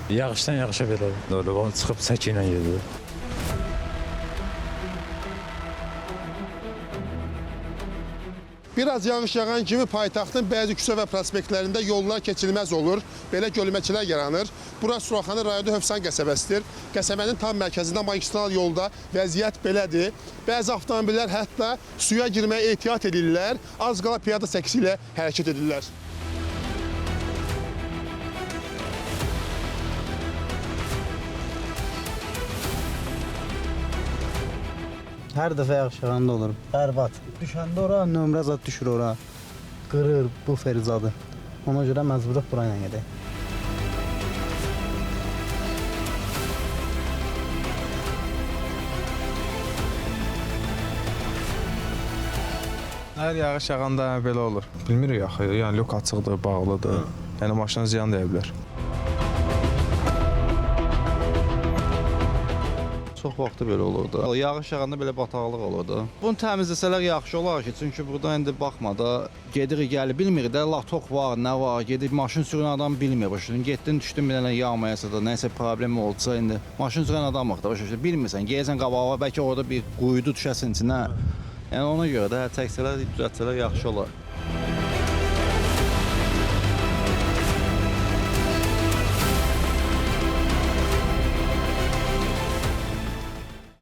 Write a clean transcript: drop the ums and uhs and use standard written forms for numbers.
Yağışdan yağışa belə olur. Onu çıxıb səki ilə gedir. Biraz yağış yağan kimi paytaxtın bəzi küçə və prospektlərində yollar keçilməz olur. Belə gölməkilər yaranır. Bura Suraxanı rayonu Hövsan qəsəbəsidir. Qəsəbənin tam mərkəzində magistral yolda vəziyyət belədir. Bəzi avtomobillər hətta suya girməyə ehtiyat edirlər. Az qala piyada səksi ilə hərəkət edirlər. Hər dəfə yağış yağanda olur. Bərbad. Düşəndə ora nömrə zad düşür ora. Qırır bu ferizadı. Ona görə məcburuq bura ilə gedək. Hər yağış yağanda belə olur. Bilmirik axı, yəni lük açıqdır, bağlıdır. Yəni maşına ziyan dəyə bilər. Çox vaxtı belə olurdu. Yağış yağanda belə bataqlıq olurdu. Bunu təmizləsələr yaxşı olar ki, çünki burada indi baxma da gedirik gəlir bilmirik də latok var, nə var, gedib maşın sürən adam bilmir başa. Getdin düşdün bir dənə yağmayasa da nəsə problem olsa indi maşın sürən adam da başa bilmirsən. Gəlsən qabağa bəlkə orada bir quyudu düşəsin içinə. Yəni ona görə də çəksələr, düzəltsələr yaxşı olar.